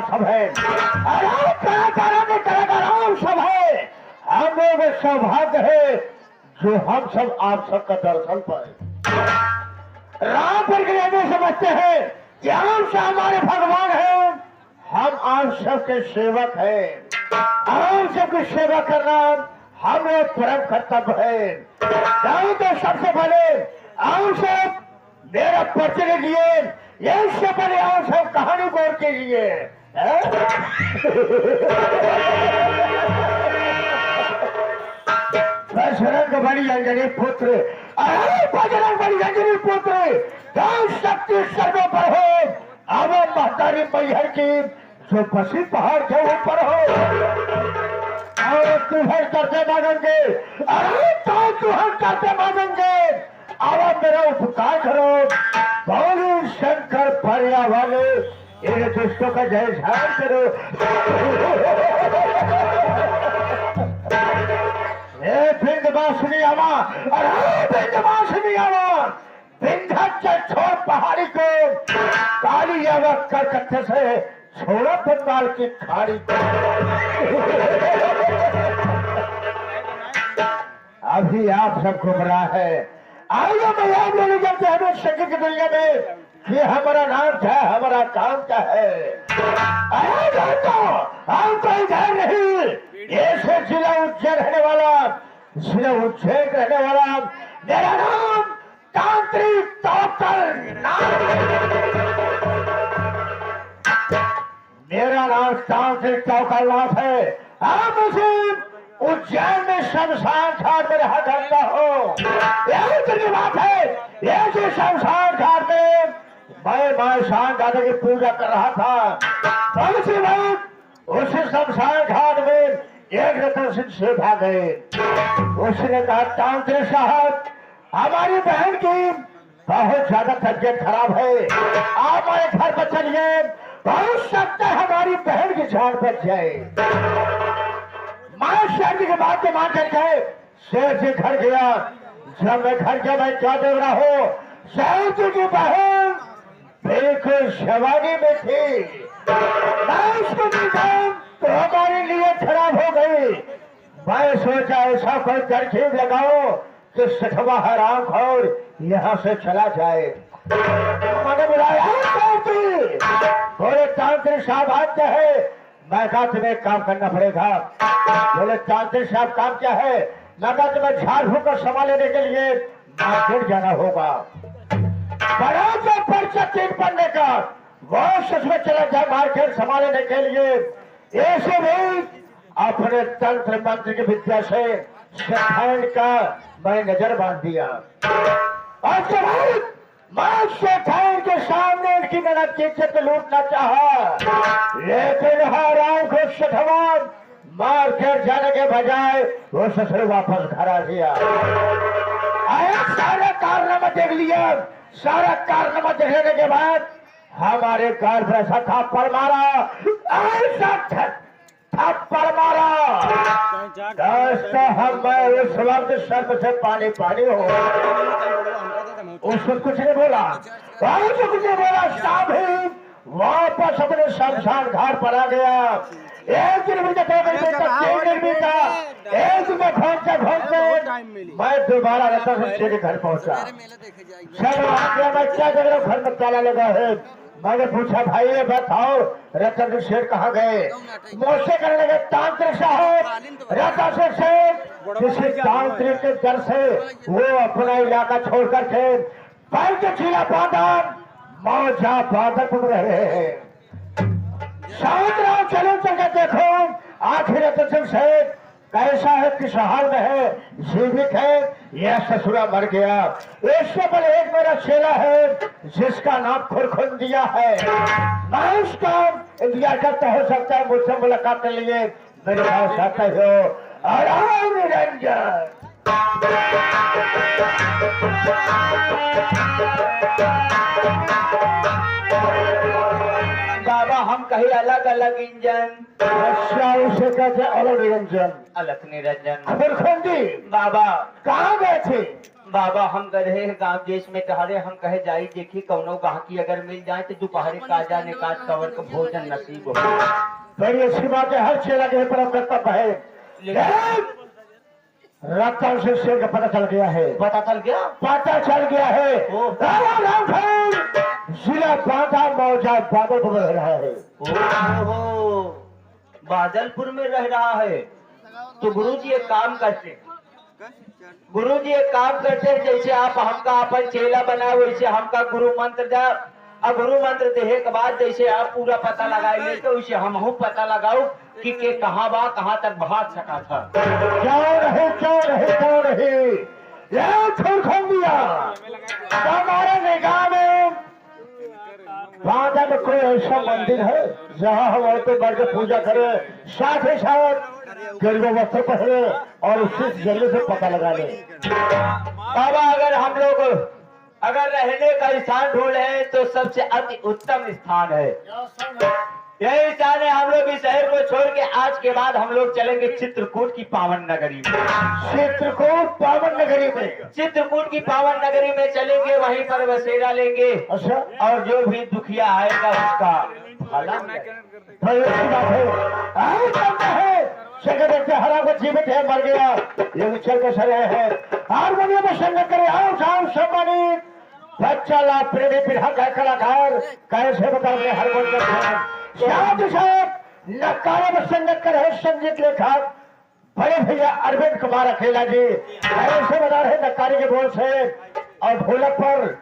सब है, कलाकारों सब है। हम लोग सौभाग्य है जो हम सब आप सबका दर्शन पाए। राम पर समझते हैं कि हम सब हमारे भगवान हैं, हम आप सबके सेवक हैं। हम सबकी सेवा करना हमें परम कर्तव्य है। जाऊं तो सबसे पहले हम सब मेरा परिचय लिए, इससे पहले हम सब कहानी बोल के लिए बजरंग बली अंजनी पुत्र, अरे बजरंग बली अंजनी पुत्र, गांव शक्ति सर्वो पर हो। अब महतारी मैहर की जो बसी पहाड़ के ऊपर हो, और तुम्हें करते मांगेंगे, अरे तो तुम्हें करते मांगेंगे। अब मेरा उपकार करो, बोलो शंकर फरिया वाले, इन दुष्टों का जय जय करो। विंध्यवासिनी आवा, अरे विंध्यवासिनी आवा, विंध्याचल छोड़ पहाड़ी को, काली आवा कलकत्ते से छोड़ा बंगाल की खाड़ी को। अभी आप सब गुमराह है। आइए मैं आप लोग जब हमें संगीत की दुनिया में ये हमारा नाम क्या है, हमारा काम क्या है। हम कोई घर नहीं, ऐसे जिला उज्जैन रहने वाला, जिला उज्जैन रहने वाला, मेरा नाम तांत्रिक टोटल नाथ, मेरा नाम तांत्रिक टोटल नाथ है। आप उसे उज्जैन में शमशान घाट में रहा करता हो, यही बात है। ऐसे शमशान घाट में मैं मां शान दादा की पूजा कर रहा था। उसी शमशान घाट में एक रतन सिंह सेठा गए। उसने कहा तांत्रिक साहब, हमारी बहन की बहुत ज्यादा तबियत खराब है, आप हमारे घर पर चलिए, बहुत सकता है हमारी बहन की जान बच जाए। मैं शेर जी की बात को मान कर गए, शेर जी घर गया। जब मैं घर गया, मैं क्या देख रहा हूँ, शेर जी की बहन बिल्कुल शवानी में थी। मैं उसको देखा तो हमारे लिए खराब हो गई। मैं सोचा ऐसा कोई तरकीब लगाओ कि सठवा हराम खोर यहाँ से चला जाए। मैंने बुलाया बोले तांत्रिक साहब आज क्या है। मैं कहा तुम्हें काम करना पड़ेगा। बोले तांत्रिक साहब काम क्या है। मैं कहा तुम्हें झाड़ फूक कर सामान लेने के लिए मार्केट जाना होगा। बड़ा जो पर्चा चीन पड़ने का वो सच में चला जाए मार्केट सामान लेने के लिए। ऐसे भी अपने तंत्र मंत्र की विद्या से शैतान का मैं नजर बांध दिया। और जब मैं शैतान के सामने उनकी मेहनत की इज्जत लूटना चाहा, लेकिन हराम को शठवा मार्केट जाने के बजाय वो ससुर वापस घर आ गया। आया सारा कारनामा देख लिया। सारा कारनामा देखने के बाद हमारे घर पर ऐसा थप्पड़ मारा, ऐसा थप्पड़ मारा दोस्तों, हम उस वक्त सर्व से पानी पानी हो। उसको कुछ नहीं बोला, कुछ नहीं बोला। शाम ही वापस अपने शमशान घाट पर आ गया। एक दिन बीता, 2 दिन बीता, एक दिन में घूमते मैं दोबारा रतन सिंह के घर पहुंचा। मैं क्या देख रहा हूँ, घर में ताला लगा है। मैंने पूछा भाई ये बताओ रतन सिंह शेठ कहाँ गए। मुझसे करने लगे तांत्रिक साहब, रतन सिंह शेठ किसी तांत्रिक के डर से वो अपना इलाका छोड़ करके पैर के चीला बांधा मौजा बांधर घूम रहे हैं। चलो चलकर देखो आखिर रतन सिंह शेठ कैसा है, किस हाल में है, जीवित है या ससुरा मर गया। इससे पहले एक मेरा चेला है जिसका नाम खुरखुंदिया है। मैं उसका इंतजार करता हो सकता है मुझसे मुलाकात के लिए मेरे पास आते हो। और निरंजन बाबा हम कहीं अलग अलग इंजन उसे कहते अलग निरंजन, अलग निरंजन। खुरखुंदी बाबा कहाँ गए थे। बाबा हम गए गांव देश में टहरे, हम कहे जाई देखी कौनो गाहकी अगर मिल जाए तो दोपहर का जाने का कवर का भोजन नसीब हो। बड़ी अच्छी बात है, हर चेला के परम कर्तव्य है। लेकिन रतन से शेर का पता चल गया है। पता चल गया? पता चल गया है। ओ। जिला बांधा मौजा बादलपुर में रह रहा है। ओहो, बादलपुर में रह रहा है। तो गुरुजी एक काम करते हैं, गुरुजी एक काम करते हैं, जैसे आप हमका अपन चेला बनाए वैसे हमका गुरु मंत्र दे, और गुरु मंत्र देहे के बाद जैसे आप पूरा पता लगाए ले तो वैसे हम पता लगाओ कि के कहाँ बा कहाँ तक भाग सका था। क्यों रहे ये छोड़ खोल दिया। हमारे निगाह में बांधा में कोई ऐसा मंदिर है जहाँ हम औरतें बढ़ के पूजा करें, साथ ही साथ गरीबों वस्त्र पहने और उसी जरिए से पता लगा ले। बाबा अगर हम लोग अगर रहने का स्थान ढूंढे तो सबसे अति उत्तम स्थान है यही स्थान है। हम लोग इस शहर को छोड़ के आज के बाद हम लोग चलेंगे चित्रकूट की पावन नगरी में। चित्रकूट पावन नगरी में? चित्रकूट की पावन नगरी में चलेंगे, वहीं पर बसेरा लेंगे। अच्छा। और जो भी दुखिया आएगा उसका भला बड़ी अच्छी बात है। देखते हरा को जीवित है, मर गया, ये उछल के सरे है। हारमोनियम में संगत करे, आओ जाओ सम्मानित बच्चा ला प्रेमी बिरहा का कलाकार कैसे बताओगे हारमोनियम साथ साथ नकारे में संगत कर है संगीत लेखक बड़े भैया अरविंद कुमार अकेला जी कैसे बता रहे नकारी के बोल से, और ढोलक पर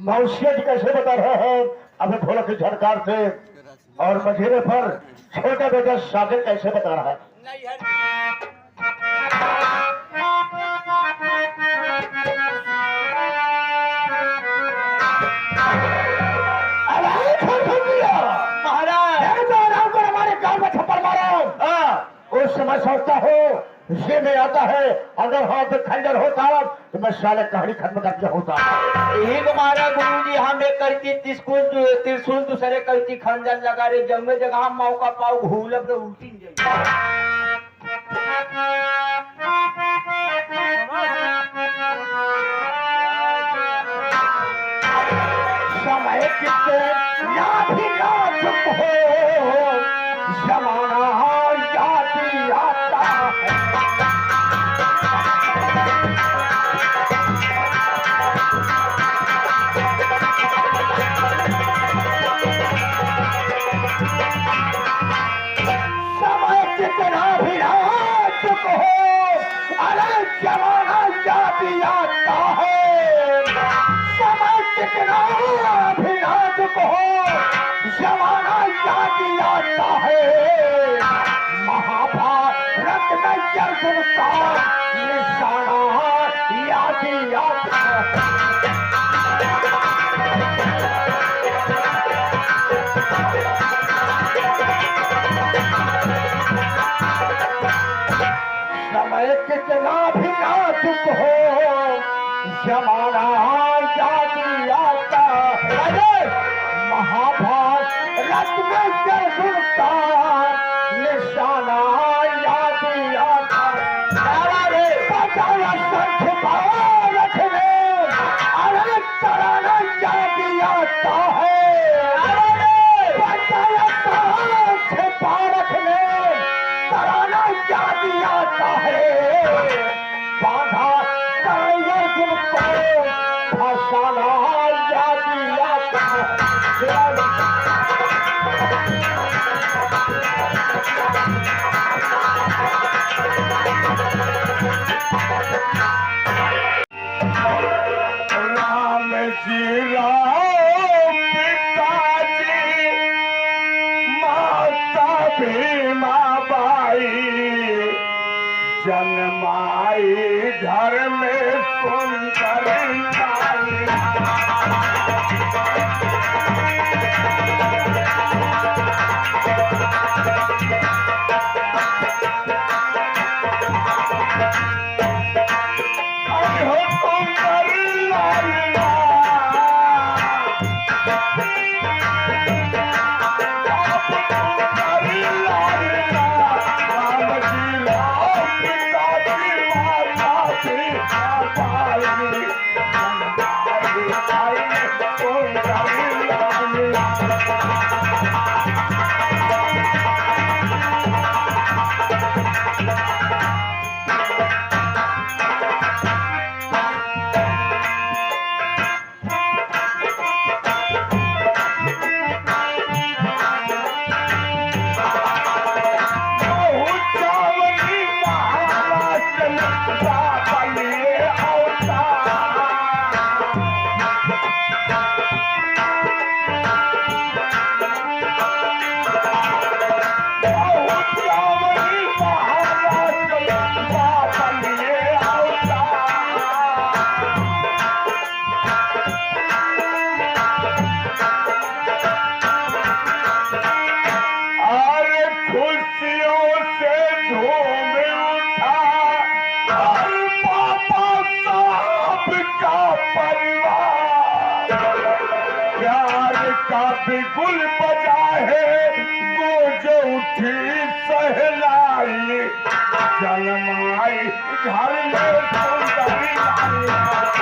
मौसिया जी कैसे बता रहे हैं अपने ढोलक की झनकार से, और मझेरे पर छोटा बेटा सागर कैसे बता रहा है। उस समय सोचता हो ये में आता है, अगर हाथ में खंजर होता तो मैं साले कहानी खत्म करके होता। यही हमारा गुरु जी हम एक करती त्रिशूल दूसरे करती खंजर लगा रहे जमे जगह हम मौका पाओ घूलब तो उल्टी समय कितने ना भी ना चुप हो, जमाना जाती आता है। समय कितना भी ना चुप हो, अरे जमाना जाती आता है। समय कितना भी ना चुप हो, जमाना जाती आता है। महाभारत में अर्जुन का निशाना याद आता है। समय कितना भी नाजुक हो, जमाना जाती आता है। महाभारत में अर्जुन का निशाना याद आता है। बजाया शंख भारत में, अरे तराना याद आता है। बजाया शंख भारत में, तराना याद आता है। बांधा करे तुमको फसाना याद आता है। राम जी राम पिताजी माता भीमा बाई, जन्माई घर में सुंदर नारी। आई सुंदरी लाली। बिगुल बजा है गोज उठी सहलाई जलमाई घर में सुंदरी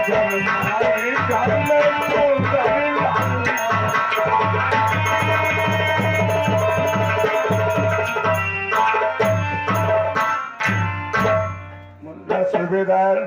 जलमाई घर में सुंदरी सूबेदार